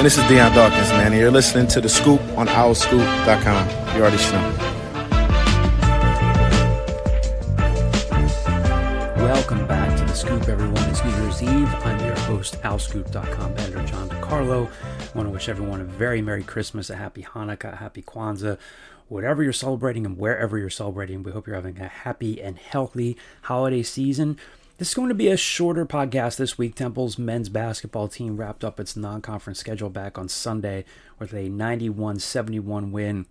Man, this is Deion Dawkins, man, and you're listening to The Scoop on OwlScoop.com. You already know. Welcome back to The Scoop, everyone. It's New Year's Eve. I'm your host, OwlScoop.com, Editor John DiCarlo. I want to wish everyone a very Merry Christmas, a Happy Hanukkah, a Happy Kwanzaa, whatever you're celebrating and wherever you're celebrating. We hope you're having a happy and healthy holiday season. This is going to be a shorter podcast this week. Temple's men's basketball team wrapped up its non-conference schedule back on Sunday with a 91-71 win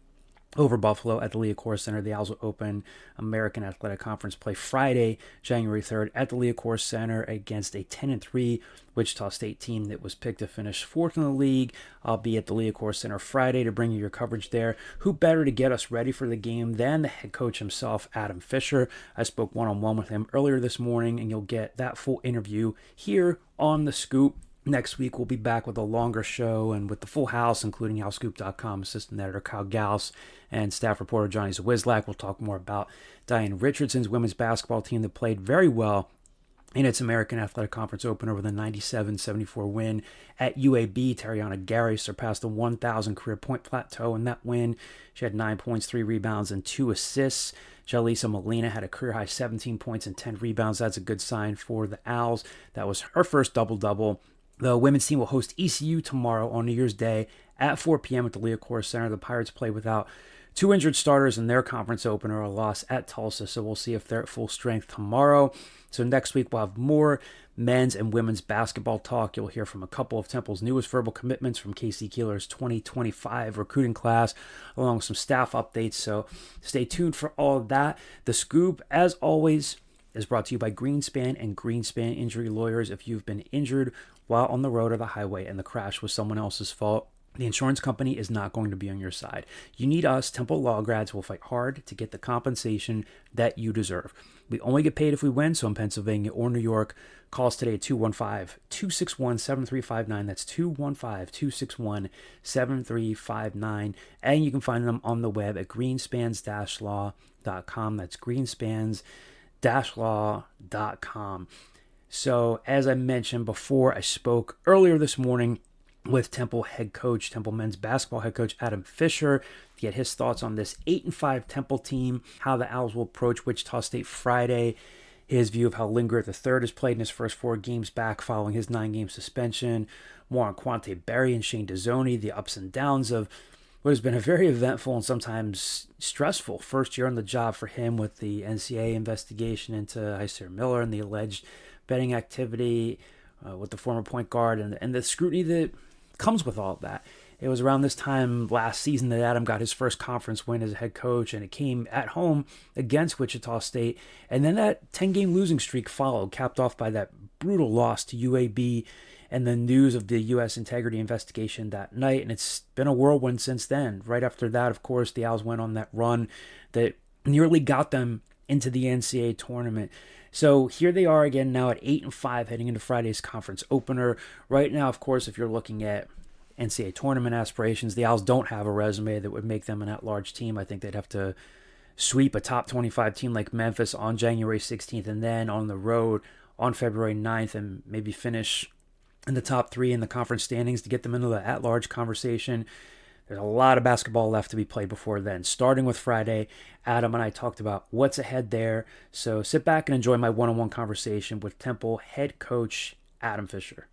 over Buffalo at the Liacouras Center. The Owls will open American Athletic Conference play Friday, January 3rd at the Liacouras Center against a 10-3 Wichita State team that was picked to finish fourth in the league. I'll be at the Liacouras Center Friday to bring you your coverage there. Who better to get us ready for the game than the head coach himself, Adam Fisher? I spoke one-on-one with him earlier this morning, and you'll get that full interview here on The Scoop. Next week, we'll be back with a longer show and with the full house, including OwlScoop.com assistant editor Kyle Gauss and staff reporter Johnny Zwizlak. We'll talk more about Diane Richardson's women's basketball team that played very well in its American Athletic Conference opener with a 97-74 win at UAB. Tariana Gary surpassed the 1,000 career point plateau in that win. She had 9 points, 3 rebounds, and 2 assists. Jalisa Molina had a career-high 17 points and 10 rebounds. That's a good sign for the Owls. That was her first double-double. The women's team will host ECU tomorrow on New Year's Day at 4 p.m. at the Liacouras Center. The Pirates play without 2 injured starters in their conference opener, a loss at Tulsa, so we'll see if they're at full strength tomorrow. So next week we'll have more men's and women's basketball talk. You'll hear from a couple of Temple's newest verbal commitments from Casey Keeler's 2025 recruiting class, along with some staff updates, so stay tuned for all of that. The Scoop, as always, is brought to you by Greenspan and Greenspan Injury Lawyers. If you've been injured while on the road or the highway and the crash was someone else's fault, the insurance company is not going to be on your side. You need us, Temple Law grads, will fight hard to get the compensation that you deserve. We only get paid if we win, so in Pennsylvania or New York, call us today at 215-261-7359. That's 215-261-7359. And you can find them on the web at greenspans-law.com. That's greenspans-law.com. So, as I mentioned before, I spoke earlier this morning with Temple men's basketball head coach Adam Fisher to get his thoughts on this 8-5 Temple team, how the Owls will approach Wichita State Friday, his view of how Lingard III has played in his first 4 games back following his 9-game suspension, more on Quante Berry and Shane Dezzoni, the ups and downs of what has been a very eventful and sometimes stressful first year on the job for him with the NCAA investigation into Isaiah Miller and the alleged betting activity with the former point guard and the scrutiny that comes with all of that. It was around this time last season that Adam got his first conference win as a head coach, and it came at home against Wichita State. And then that 10-game losing streak followed, capped off by that brutal loss to UAB and the news of the U.S. integrity investigation that night. And it's been a whirlwind since then. Right after that, of course, the Owls went on that run that nearly got them into the NCAA tournament. So here they are again now at 8-5 heading into Friday's conference opener. Right now, of course, if you're looking at NCAA tournament aspirations, the Owls don't have a resume that would make them an at-large team. I think they'd have to sweep a top 25 team like Memphis on January 16th and then on the road on February 9th and maybe finish in the top 3 in the conference standings to get them into the at-large conversation. There's a lot of basketball left to be played before then. Starting with Friday, Adam and I talked about what's ahead there. So sit back and enjoy my one-on-one conversation with Temple head coach Adam Fisher.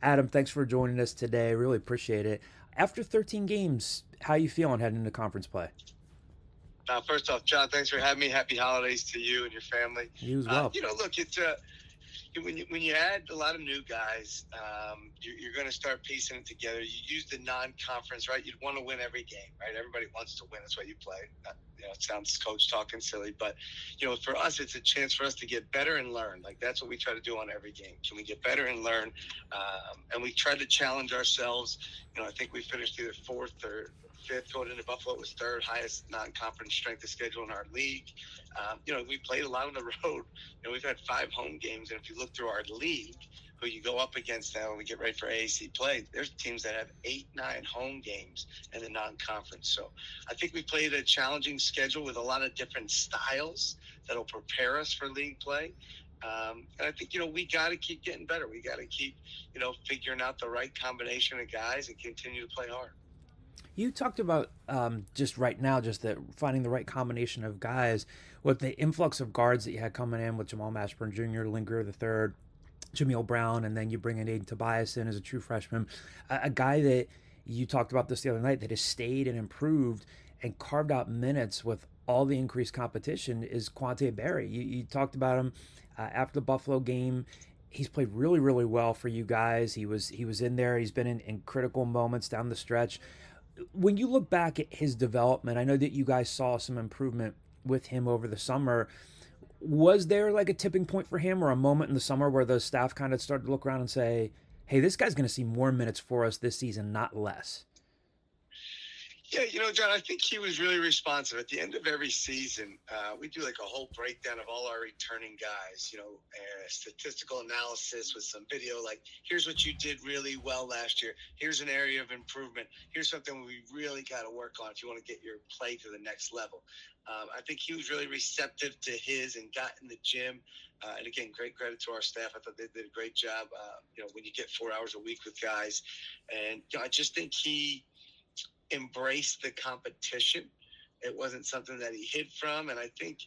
Adam, thanks for joining us today. Really appreciate it. After 13 games, how you feeling heading into conference play? First off, John, thanks for having me. Happy holidays to you and your family. You as well. Look, it's when you add a lot of new guys, you're going to start piecing it together. You use the non-conference, right? You'd want to win every game, right? Everybody wants to win. That's why you play. It sounds coach talking silly, but for us, it's a chance for us to get better and learn. Like that's what we try to do on every game. Can we get better and learn? And we try to challenge ourselves. I think we finished either 4th or 5th. Going into Buffalo, it was 3rd highest non-conference strength of schedule in our league. We played a lot on the road. We've had 5 home games, and if you look through our league, who you go up against now when we get ready for AAC play, there's teams that have 8-9 home games in the non-conference. So I think we played a challenging schedule with a lot of different styles that'll prepare us for league play. And I think, we got to keep getting better. We got to keep, figuring out the right combination of guys and continue to play hard. You talked about just right now, just that finding the right combination of guys with the influx of guards that you had coming in with Jamal Mashburn Jr., Linger the third, Jameel Brown, and then you bring in Aiden Tobias in as a true freshman. A guy that you talked about this the other night that has stayed and improved and carved out minutes with all the increased competition is Quante Berry. You talked about him after the Buffalo game. He's played really, really well for you guys. He was in there. He's been in critical moments down the stretch. When you look back at his development, I know that you guys saw some improvement with him over the summer. Was there like a tipping point for him or a moment in the summer where the staff kind of started to look around and say, hey, this guy's going to see more minutes for us this season, not less? Yeah, John, I think he was really responsive. At the end of every season, we do like a whole breakdown of all our returning guys, statistical analysis with some video, like here's what you did really well last year. Here's an area of improvement. Here's something we really got to work on if you want to get your play to the next level. I think he was really receptive to his and got in the gym. And again, great credit to our staff. I thought they did a great job, when you get 4 hours a week with guys. And I just think he embrace the competition. It wasn't something that he hid from. And I think,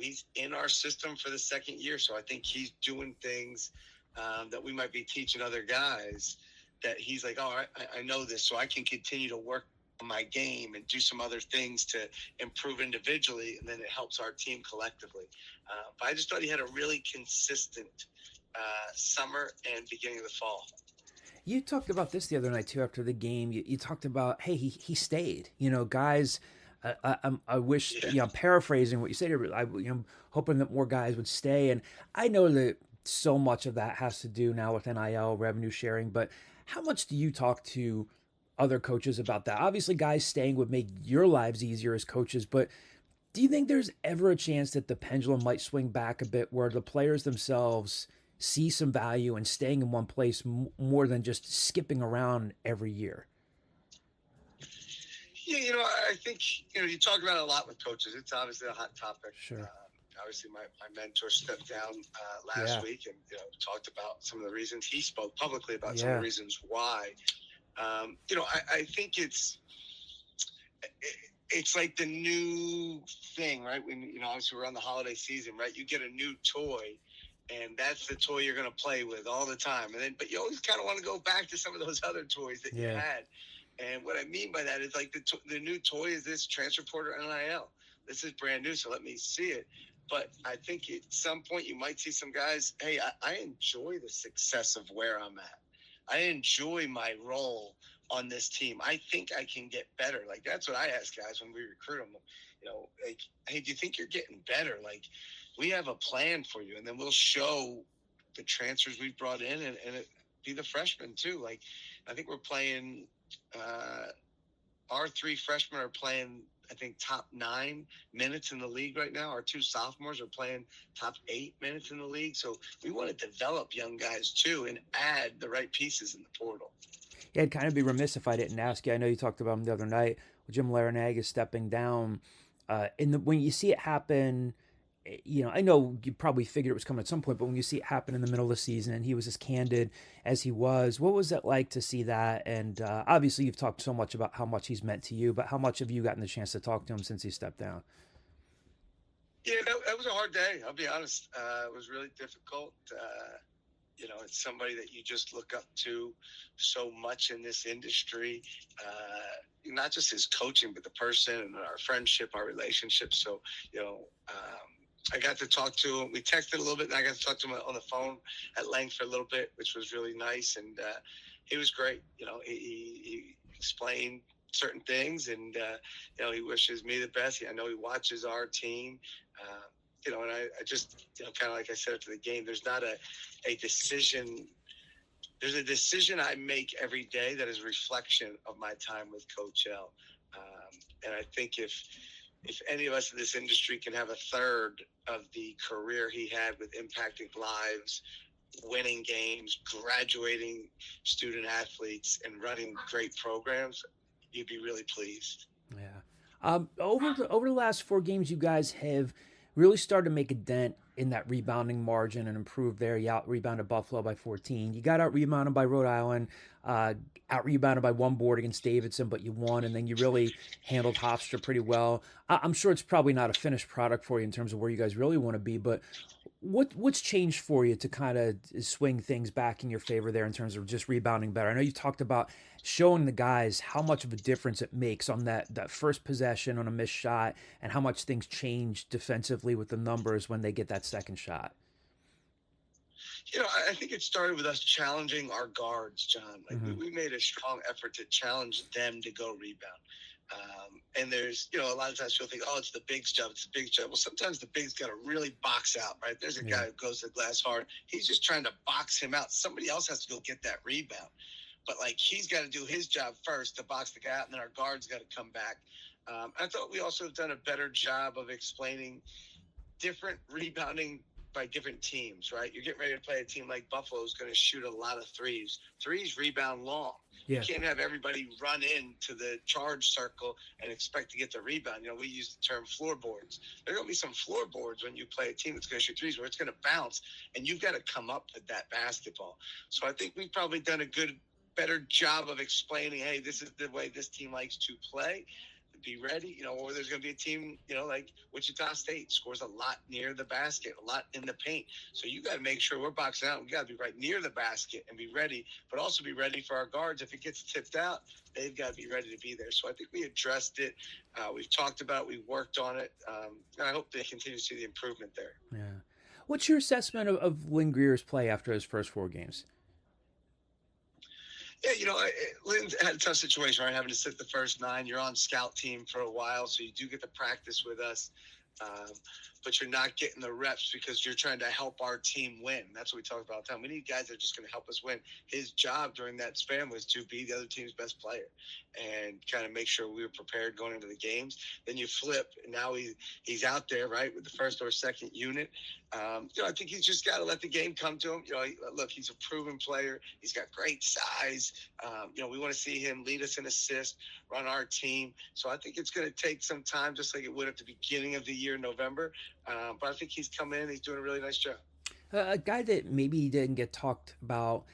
he's in our system for the second year. So I think he's doing things that we might be teaching other guys that he's like, oh, I know this, so I can continue to work on my game and do some other things to improve individually. And then it helps our team collectively. But I just thought he had a really consistent summer and beginning of the fall. You talked about this the other night too after the game. You talked about, hey, he stayed. Guys, I wish, I'm paraphrasing what you said here, but I'm hoping that more guys would stay. And I know that so much of that has to do now with NIL revenue sharing, but how much do you talk to other coaches about that? Obviously, guys staying would make your lives easier as coaches, but do you think there's ever a chance that the pendulum might swing back a bit where the players themselves see some value in staying in one place more than just skipping around every year? Yeah, I think, you talk about it a lot with coaches. It's obviously a hot topic. Sure. Obviously, my mentor stepped down last week and, talked about some of the reasons. He spoke publicly about some of the reasons why. I think it's like the new thing, right? When, obviously we're on the holiday season, right? You get a new toy, and that's the toy you're going to play with all the time. But you always kind of want to go back to some of those other toys that you had. And what I mean by that is like the new toy is this transfer portal NIL. This is brand new, so let me see it. But I think at some point you might see some guys, hey, I enjoy the success of where I'm at. I enjoy my role on this team. I think I can get better. Like, that's what I ask guys when we recruit them. Like, hey, do you think you're getting better? Like, we have a plan for you, and then we'll show the transfers we've brought in and it be the freshmen too. Like, I think we're playing our 3 freshmen are playing, I think, top 9 minutes in the league right now. Our 2 sophomores are playing top 8 minutes in the league. So we want to develop young guys too and add the right pieces in the portal. Yeah, I'd kind of be remiss if I didn't ask you. I know you talked about him the other night. Jim Larinaga is stepping down. When you see it happen, I know you probably figured it was coming at some point, but when you see it happen in the middle of the season and he was as candid as he was, what was it like to see that? And obviously you've talked so much about how much he's meant to you, but how much have you gotten the chance to talk to him since he stepped down? Yeah, that was a hard day. I'll be honest. It was really difficult. It's somebody that you just look up to so much in this industry, not just his coaching, but the person and our friendship, our relationship. So, I got to talk to him. We texted a little bit, and I got to talk to him on the phone at length for a little bit, which was really nice. And he was great. He explained certain things, and he wishes me the best. I know he watches our team. And I just, kind of like I said after the game, there's not a decision. There's a decision I make every day that is a reflection of my time with Coach L. And I think if any of us in this industry can have a third of the career he had with impacting lives, winning games, graduating student athletes, and running great programs, you'd be really pleased. Yeah. Over the last 4 games, you guys have really started to make a dent in that rebounding margin and improved there. You out-rebounded Buffalo by 14. You got out-rebounded by Rhode Island, out-rebounded by one board against Davidson, but you won, and then you really handled Hofstra pretty well. I'm sure it's probably not a finished product for you in terms of where you guys really want to be, but what's changed for you to kind of swing things back in your favor there in terms of just rebounding better? I know you talked about showing the guys how much of a difference it makes on that first possession on a missed shot and how much things change defensively with the numbers when they get that second shot. I think it started with us challenging our guards, John. Like we made a strong effort to challenge them to go rebound. And there's, a lot of times people think, oh, it's the big's job. It's the big's job. Well, sometimes the big's got to really box out, right? There's a guy who goes to the glass hard. He's just trying to box him out. Somebody else has to go get that rebound. But, he's got to do his job first to box the guy out, and then our guard's got to come back. I thought we also have done a better job of explaining different rebounding by different teams, right? You're getting ready to play a team like Buffalo who's going to shoot a lot of threes. Threes rebound long. Yeah. You can't have everybody run into the charge circle and expect to get the rebound. We use the term floorboards. There are going to be some floorboards when you play a team that's going to shoot threes where it's going to bounce, and you've got to come up with that basketball. So I think we've probably done a better job of explaining, hey, this is the way this team likes to play. Be ready, or there's going to be a team, like Wichita State scores a lot near the basket, a lot in the paint. So you got to make sure we're boxing out. We got to be right near the basket and be ready, but also be ready for our guards. If it gets tipped out, they've got to be ready to be there. So I think we addressed it. We've talked about it. We worked on it. And I hope they continue to see the improvement there. Yeah. What's your assessment of Lynn Greer's play after his first 4 games? Yeah, Lynn had a tough situation, right? Having to sit the first 9. You're on scout team for a while, so you do get to practice with us. But you're not getting the reps because you're trying to help our team win. That's what we talk about all the time. We need guys that are just going to help us win. His job during that span was to be the other team's best player and kind of make sure we were prepared going into the games. Then you flip, and now he's out there, right, with the first or second unit. I think he's just got to let the game come to him. Look, he's a proven player. He's got great size. We want to see him lead us in assists, run our team. So I think it's going to take some time, just like it would at the beginning of the year, November. But I think he's come in. He's doing a really nice job. A guy that maybe didn't get talked about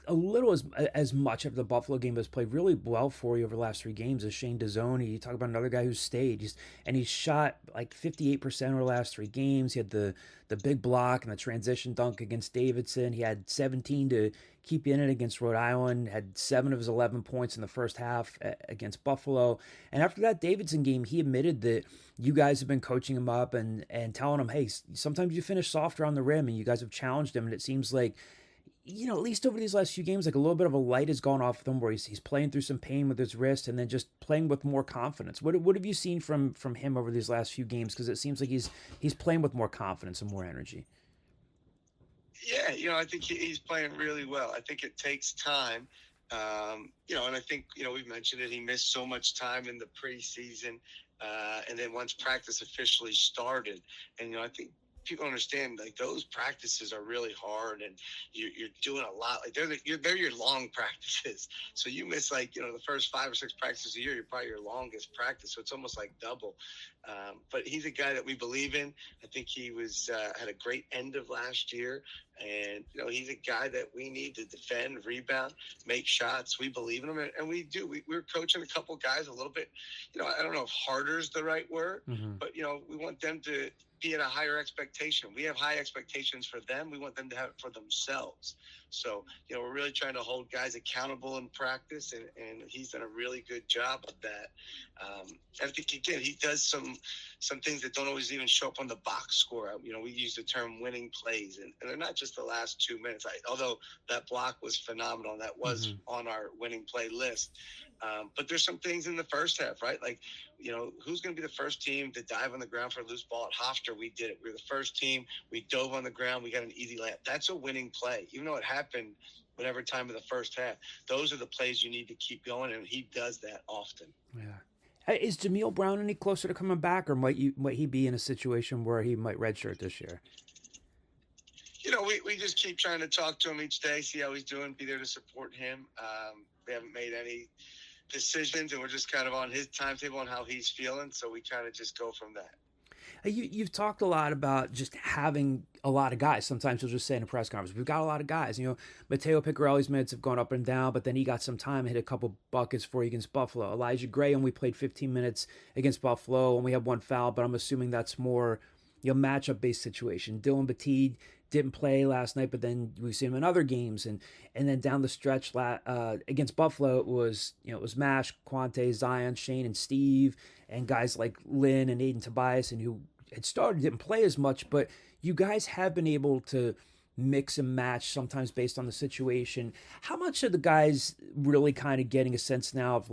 a little as much of the Buffalo game, has played really well for you over the last 3 games is Shane Dezzoni. You talk about another guy who stayed. He's shot like 58% over the last 3 games. He had the big block and the transition dunk against Davidson. He had 17 to keep you in it against Rhode Island, had 7 of his 11 points in the first half against Buffalo. And after that Davidson game, he admitted that you guys have been coaching him up and telling him, hey, sometimes you finish softer on the rim, and you guys have challenged him. And it seems like, at least over these last few games, like a little bit of a light has gone off of him where he's playing through some pain with his wrist and then just playing with more confidence. What have you seen from him over these last few games? Because it seems like he's playing with more confidence and more energy. Yeah, I think he's playing really well. I think it takes time. And I think, we've mentioned it. He missed so much time in the preseason. And then once practice officially started, and, I think people understand, like, those practices are really hard, and you're doing a lot. Like, they're your long practices. So you miss, the first 5 or 6 practices a year, you're probably your longest practice. So it's almost like double. But he's a guy that we believe in. I think he had a great end of last year. And, he's a guy that we need to defend, rebound, make shots. We believe in him, and we do. We're coaching a couple guys a little bit, I don't know if harder is the right word, but, we want them to be at a higher expectation. We have high expectations for them. We want them to have it for themselves. So, we're really trying to hold guys accountable in practice, and he's done a really good job of that. I think, again, he does some things that don't always even show up on the box score. We use the term winning plays, and they're not just the last 2 minutes. Although that block was phenomenal, and that was on our winning play list. But there's some things in the first half, right? Like, who's going to be the first team to dive on the ground for a loose ball at Hofstra? We did it. We were the first team. We dove on the ground. We got an easy layup. That's a winning play. Even though it happened whatever time of the first half, those are the plays you need to keep going, and he does that often. Yeah. Is Jameel Brown any closer to coming back, or might he be in a situation where he might redshirt this year? We just keep trying to talk to him each day, see how he's doing, be there to support him. We haven't made any decisions, and we're just kind of on his timetable and how he's feeling, so we kind of just go from that. You've talked a lot about just having a lot of guys. Sometimes you'll just say in a press conference, we've got a lot of guys. Matteo Picarelli's minutes have gone up and down, but then he got some time and hit a couple buckets for you against Buffalo. Elijah Gray only played 15 minutes against Buffalo, and we had one foul, but I'm assuming that's more matchup-based situation. Dylan Batiste didn't play last night, but then we've seen him in other games, and then down the stretch against Buffalo, it was Mash, Quante, Zion, Shane, and Steve, and guys like Lynn and Aiden Tobias, and who had started didn't play as much, but you guys have been able to mix and match sometimes based on the situation. How much are the guys really kind of getting a sense now of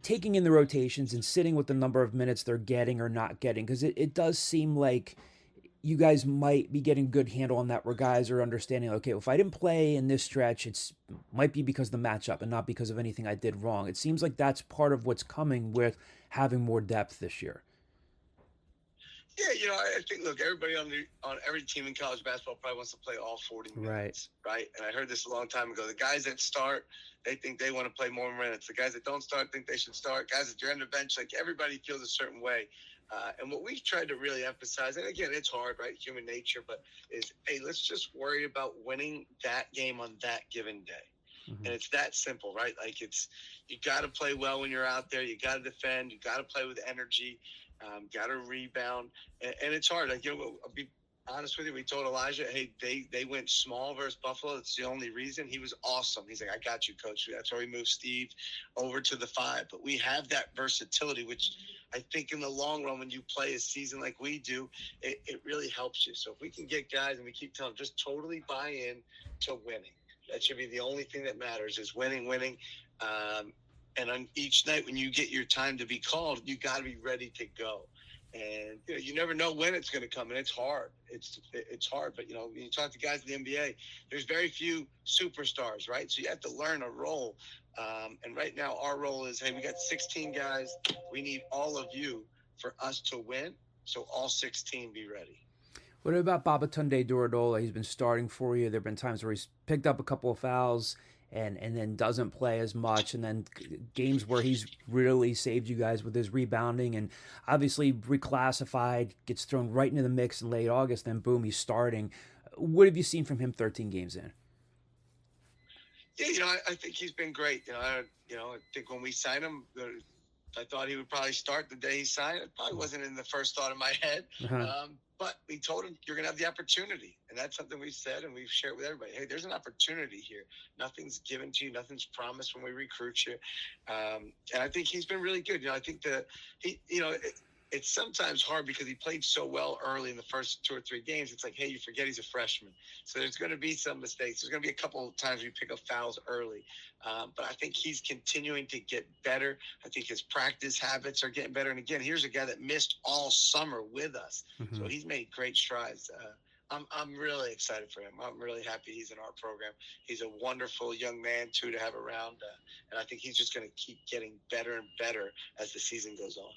taking in the rotations and sitting with the number of minutes they're getting or not getting? Because it does seem like you guys might be getting a good handle on that, where guys are understanding, okay, if I didn't play in this stretch, it might be because of the matchup and not because of anything I did wrong. It seems like that's part of what's coming with having more depth this year. Yeah, I think, look, everybody on every team in college basketball probably wants to play all 40 minutes, right? And I heard this a long time ago. The guys that start, they think they want to play more minutes. The guys that don't start think they should start. Guys that are on the bench, like, everybody feels a certain way. And what we've tried to really emphasize, and again, it's hard, right? Human nature, but is, hey, let's just worry about winning that game on that given day. Mm-hmm. And it's that simple, right? Like, you got to play well when you're out there. You got to defend. You got to play with energy. Got to rebound, and it's hard. Like, I'll be honest with you. We told Elijah, hey, they went small versus Buffalo. That's the only reason. He was awesome. He's like, I got you, coach. That's why we moved Steve over to the 5. But we have that versatility, which I think in the long run, when you play a season like we do, it really helps you. So if we can get guys, and we keep telling them, just totally buy in to winning. That should be the only thing that matters, is winning. And on each night when you get your time to be called, you got to be ready to go. And you never know when it's going to come, and it's hard. It's hard, but when you talk to guys in the NBA, there's very few superstars, right? So you have to learn a role. And right now our role is, hey, we got 16 guys. We need all of you for us to win. So all 16 be ready. What about Babatunde Duradola? He's been starting for you. There have been times where he's picked up a couple of fouls and then doesn't play as much, and then games where he's really saved you guys with his rebounding, and obviously reclassified, gets thrown right into the mix in late August, then boom, he's starting. What have you seen from him 13 games in? Yeah, I think he's been great. I think when we signed him, I thought he would probably start the day he signed. It probably wasn't in the first thought of my head. Uh-huh. But we told him, you're going to have the opportunity. And that's something we said, and we've shared with everybody. Hey, there's an opportunity here. Nothing's given to you. Nothing's promised when we recruit you. And I think he's been really good. I think it's sometimes hard because he played so well early in the first 2 or 3 games. It's like, hey, you forget he's a freshman. So there's going to be some mistakes. There's going to be a couple of times we pick up fouls early. But I think he's continuing to get better. I think his practice habits are getting better. And again, here's a guy that missed all summer with us. Mm-hmm. So he's made great strides. I'm really excited for him. I'm really happy he's in our program. He's a wonderful young man, too, to have around. And I think he's just going to keep getting better and better as the season goes on.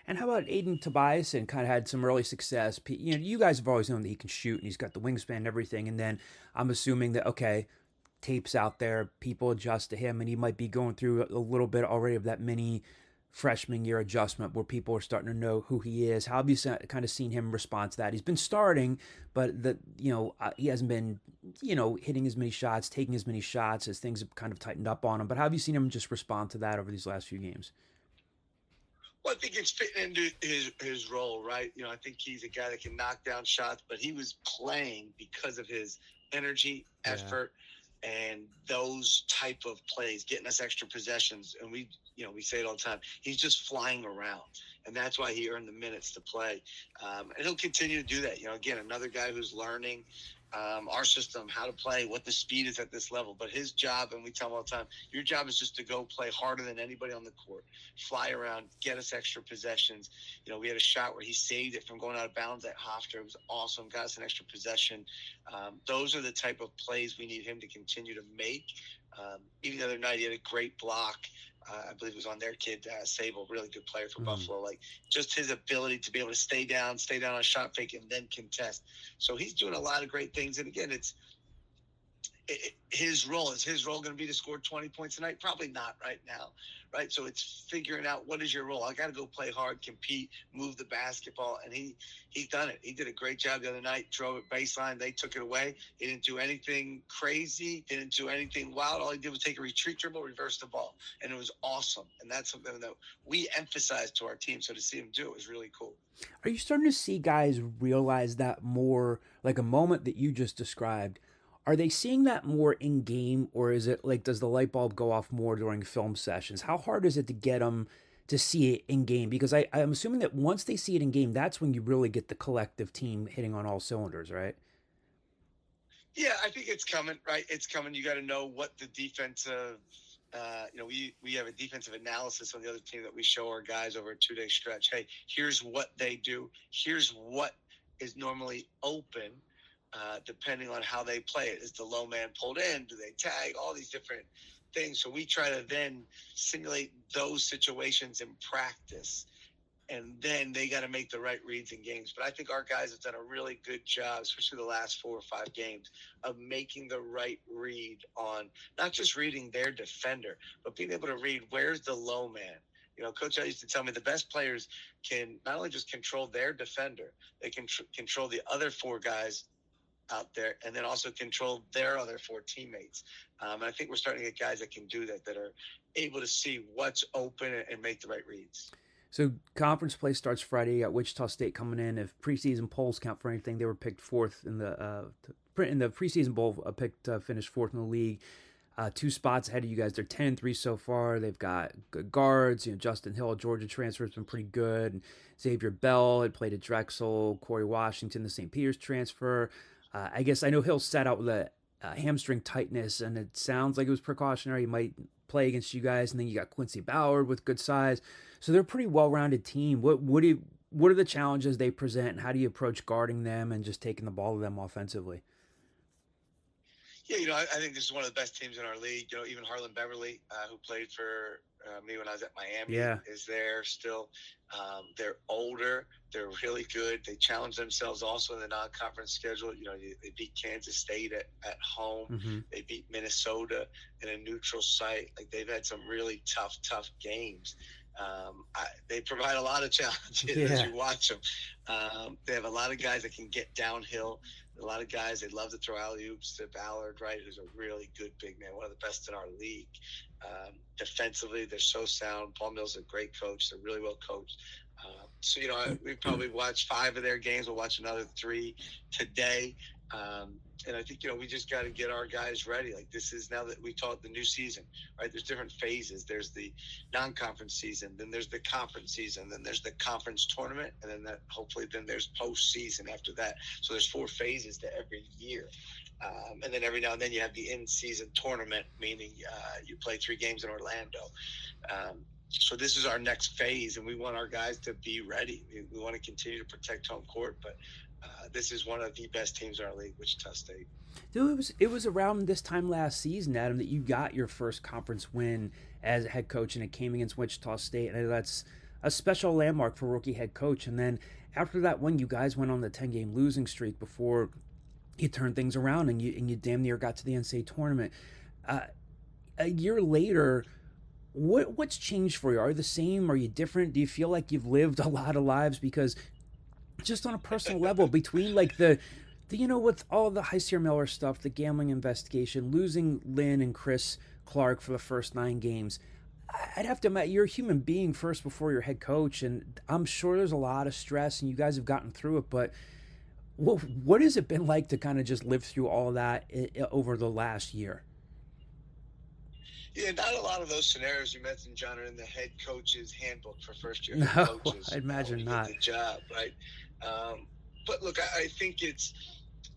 And how about Aiden Tobias? And kind of had some early success. You guys have always known that he can shoot, and he's got the wingspan and everything. And then I'm assuming that, okay, tape's out there, people adjust to him, and he might be going through a little bit already of that mini freshman year adjustment where people are starting to know who he is. How have you kind of seen him respond to that? He's been starting, but he hasn't been, hitting as many shots, taking as many shots as things have kind of tightened up on him. But how have you seen him just respond to that over these last few games? Well, I think it's fitting into his role, right? I think he's a guy that can knock down shots, but he was playing because of his energy, effort, and those type of plays, getting us extra possessions. And we say it all the time. He's just flying around, and that's why he earned the minutes to play. And he'll continue to do that. Again, another guy who's learning our system, how to play, what the speed is at this level. But his job, and we tell him all the time, your job is just to go play harder than anybody on the court, fly around, get us extra possessions. We had a shot where he saved it from going out of bounds at Hofstra. It was awesome, got us an extra possession. Those are the type of plays we need him to continue to make. Even the other night, he had a great block. I believe it was on their kid, Sable, really good player for Buffalo. Like, just his ability to be able to stay down on a shot fake and then contest. So he's doing a lot of great things. And again, his role going to be to score 20 points a night? Probably not right now, right? So it's figuring out, what is your role? I got to go play hard, compete, move the basketball, and he's done it. He did a great job the other night. Drove it baseline, they took it away. He didn't do anything crazy, didn't do anything wild. All he did was take a retreat dribble, reverse the ball, and it was awesome. And that's something that we emphasize to our team. So to see him do it was really cool. Are you starting to see guys realize that more, like a moment that you just described? Are they seeing that more in game, or is it like, does the light bulb go off more during film sessions? How hard is it to get them to see it in game? Because I'm assuming that once they see it in game, that's when you really get the collective team hitting on all cylinders, right? Yeah, I think it's coming, right? It's coming. You got to know what the defensive, we have a defensive analysis on the other team that we show our guys over a 2-day stretch. Hey, here's what they do. Here's what is normally open. Depending on how they play it. Is the low man pulled in? Do they tag? All these different things. So we try to then simulate those situations in practice. And then they got to make the right reads in games. But I think our guys have done a really good job, especially the last 4 or 5 games, of making the right read on not just reading their defender, but being able to read, where's the low man? Coach I used to tell me the best players can not only just control their defender, they can control the other 4 guys out there, and then also control their other 4 teammates. And I think we're starting to get guys that can do that are able to see what's open and make the right reads. So conference play starts Friday. You got Wichita State coming in. If preseason polls count for anything, they were picked 4th in the preseason bowl. Finished 4th in the league. 2 spots ahead of you guys. They're 10-3 so far. They've got good guards. Justin Hill, Georgia transfer, has been pretty good. And Xavier Bell had played at Drexel. Corey Washington, the St. Peter's transfer. I guess I know Hill sat out with a hamstring tightness, and it sounds like it was precautionary. He might play against you guys, and then you got Quincy Ballard with good size. So they're a pretty well-rounded team. What are the challenges they present, and how do you approach guarding them and just taking the ball to them offensively? Yeah, I think this is one of the best teams in our league. Even Harlan Beverly, who played for me when I was at Miami, is there still. They're older. They're really good. They challenge themselves also in the non-conference schedule. They beat Kansas State at home. Mm-hmm. They beat Minnesota in a neutral site. Like, they've had some really tough games. They provide a lot of challenges as you watch them. They have a lot of guys that can get downhill. A lot of guys, they love to throw alley-oops to Ballard, right, who's a really good big man, one of the best in our league. Defensively, they're so sound. Paul Mill's a great coach. They're really well coached. We probably watched 5 of their games. We'll watch another 3 today. And I think, we just got to get our guys ready. Like, this is, now that we call it the new season, right? There's different phases. There's the non-conference season, then there's the conference season, then there's the conference tournament, and then then there's postseason after that. So there's 4 phases to every year. And then every now and then you have the in-season tournament, meaning you play 3 games in Orlando. So this is our next phase, and we want our guys to be ready. We want to continue to protect home court, but this is one of the best teams in our league, Wichita State. Dude, it was around this time last season, Adam, that you got your first conference win as a head coach, and it came against Wichita State. And that's a special landmark for a rookie head coach. And then after that win, you guys went on the 10-game losing streak before you turned things around, and you damn near got to the NCAA tournament. A year later, what's changed for you? Are you the same? Are you different? Do you feel like you've lived a lot of lives? Because just on a personal level, between like the with all the Heisier Miller stuff, the gambling investigation, losing Lynn and Chris Clark for the first 9 games, I'd have to imagine you're a human being first before you're head coach, and I'm sure there's a lot of stress, and you guys have gotten through it. But what has it been like to kind of just live through all that over the last year? Yeah, not a lot of those scenarios you mentioned, John, are in the head coach's handbook for first-year head coaches. I'd imagine not. The job, right? But look, I think it's,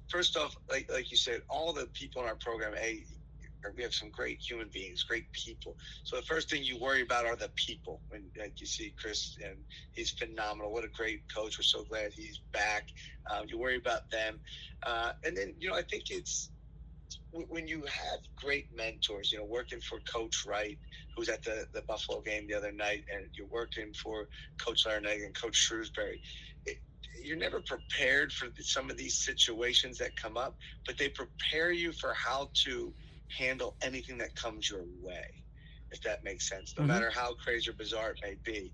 first off, like you said, all the people in our program, we have some great human beings, great people. So the first thing you worry about are the people. When you see Chris, and he's phenomenal. What a great coach. We're so glad he's back. You worry about them. And then, I think it's, when you have great mentors, working for Coach Wright, who's at the Buffalo game the other night, and you're working for Coach Larinaga and Coach Shrewsbury, you're never prepared for some of these situations that come up, but they prepare you for how to handle anything that comes your way, if that makes sense, no matter how crazy or bizarre it may be.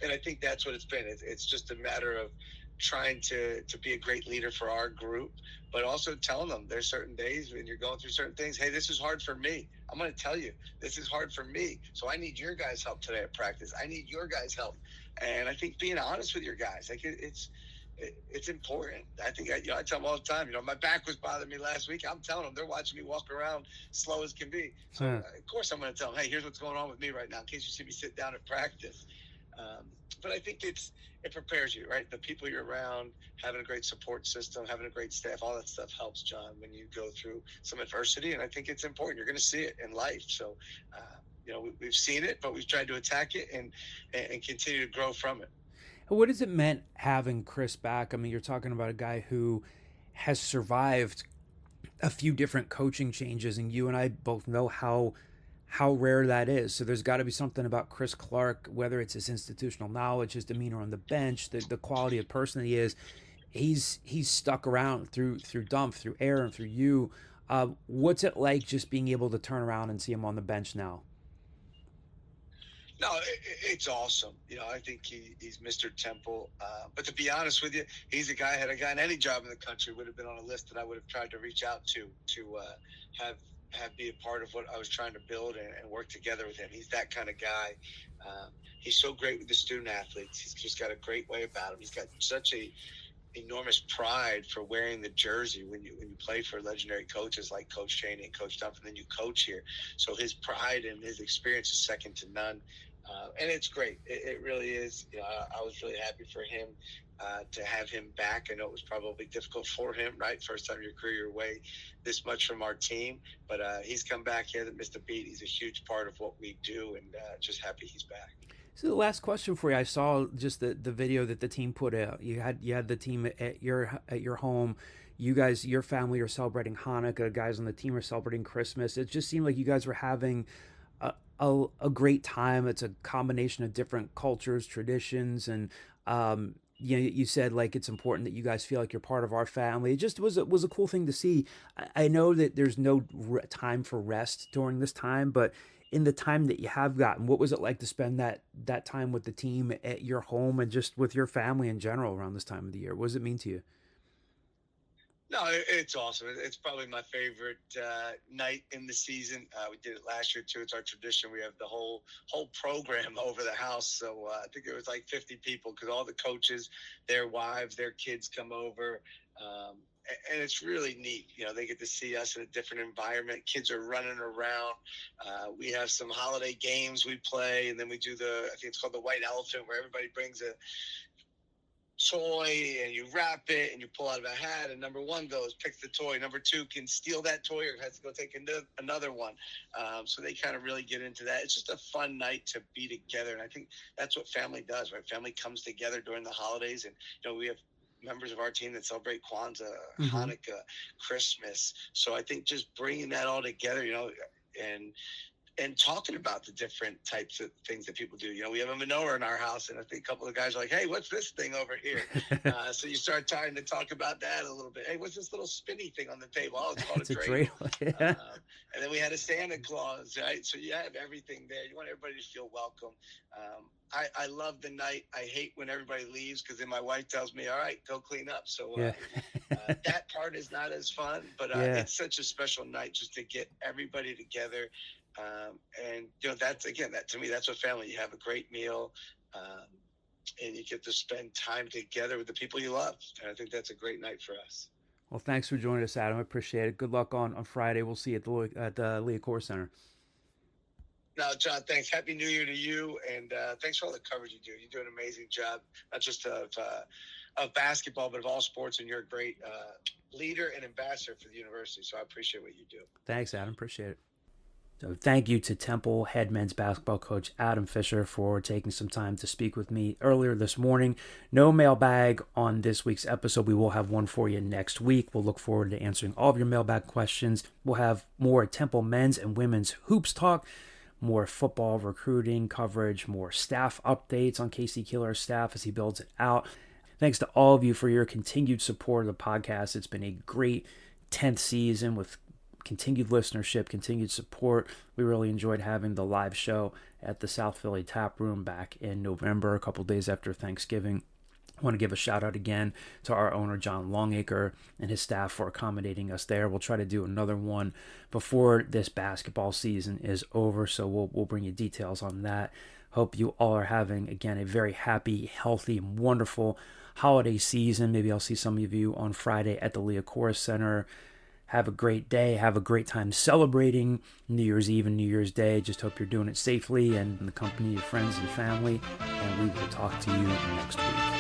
And I think that's what it's been. It's just a matter of trying to be a great leader for our group, but also telling them there's certain days when you're going through certain things. Hey, this is hard for me. I'm going to tell you, this is hard for me. So I need your guys' help today at practice. I need your guys' help. And I think being honest with your guys, like it's important. I think I tell them all the time, my back was bothering me last week. I'm telling them, they're watching me walk around slow as can be. So of course I'm going to tell them, hey, here's what's going on with me right now in case you see me sit down at practice. But I think it prepares you, right? The people you're around, having a great support system, having a great staff, all that stuff helps, John, when you go through some adversity. And I think it's important. You're going to see it in life. So, we've seen it, but we've tried to attack it and continue to grow from it. What has it meant having Chris back? I mean, you're talking about a guy who has survived a few different coaching changes, and you and I both know how rare that is. So there's got to be something about Chris Clark, whether it's his institutional knowledge, his demeanor on the bench, the quality of person that he is. He's stuck around through Dump, through Aaron, through you. What's it like just being able to turn around and see him on the bench now? No, it's awesome. I think he's Mr. Temple. But to be honest with you, he's a guy, had I gotten any job in the country, would have been on a list that I would have tried to reach out to have be a part of what I was trying to build and work together with him. He's that kind of guy. He's so great with the student athletes. He's just got a great way about him. He's got such a enormous pride for wearing the jersey when you play for legendary coaches like Coach Chaney and Coach Dump, and then you coach here. So his pride and his experience is second to none. And it's great. It really is. I was really happy for him to have him back. I know it was probably difficult for him, right? First time in your career, you're away this much from our team. But he's come back. He hasn't missed a beat. He's a huge part of what we do, and just happy he's back. So the last question for you, I saw just the video that the team put out. You had the team at your home. You guys, your family are celebrating Hanukkah. Guys on the team are celebrating Christmas. It just seemed like you guys were having a great time. It's a combination of different cultures, traditions, and you said like it's important that you guys feel like you're part of our family. It just was a cool thing to see. I know that there's no time for rest during this time, but in the time that you have gotten, what was it like to spend that time with the team at your home and just with your family in general around this time of the year? What does it mean to you? No, it's awesome. It's probably my favorite night in the season. We did it last year too. It's our tradition. We have the whole program over the house. So I think it was like 50 people because all the coaches, their wives, their kids come over. And it's really neat. They get to see us in a different environment. Kids are running around. We have some holiday games we play, and then we do I think it's called the White Elephant, where everybody brings a toy and you wrap it and you pull out of a hat, and number one picks the toy. Number two can steal that toy or has to go take another one. So they kind of really get into that. It's just a fun night to be together, and I think that's what family does, right? Family comes together during the holidays, and we have members of our team that celebrate Kwanzaa, Hanukkah, Christmas. So I think just bringing that all together, and talking about the different types of things that people do. We have a menorah in our house, and I think a couple of guys are like, hey, what's this thing over here? So you start trying to talk about that a little bit. Hey, what's this little spinny thing on the table? Oh, it's called a dreidel. And then we had a Santa Claus, right? So you have everything there. You want everybody to feel welcome. I love the night. I hate when everybody leaves because then my wife tells me, all right, go clean up. So that part is not as fun, but it's such a special night just to get everybody together. And that's, again, that to me, that's what family. You have a great meal, and you get to spend time together with the people you love. And I think that's a great night for us. Well, thanks for joining us, Adam. I appreciate it. Good luck on Friday. We'll see you at the Liacouras Center. No, John, thanks. Happy New Year to you, and thanks for all the coverage you do. You do an amazing job, not just of basketball, but of all sports, and you're a great leader and ambassador for the university. So I appreciate what you do. Thanks, Adam. Appreciate it. So thank you to Temple head men's basketball coach Adam Fisher for taking some time to speak with me earlier this morning. No mailbag on this week's episode. We will have one for you next week. We'll look forward to answering all of your mailbag questions. We'll have more Temple men's and women's hoops talk, more football recruiting coverage, more staff updates on Casey Killer's staff as he builds it out. Thanks to all of you for your continued support of the podcast. It's been a great 10th season with continued listenership, continued support. We really enjoyed having the live show at the South Philly Tap Room back in November, a couple days after Thanksgiving. I want to give a shout out again to our owner, John Longacre, and his staff for accommodating us there. We'll try to do another one before this basketball season is over, so we'll bring you details on that. Hope you all are having, again, a very happy, healthy, and wonderful holiday season. Maybe I'll see some of you on Friday at the Liacouras Center. Have a great day. Have a great time celebrating New Year's Eve and New Year's Day. Just hope you're doing it safely and in the company of friends and family. And we will talk to you next week.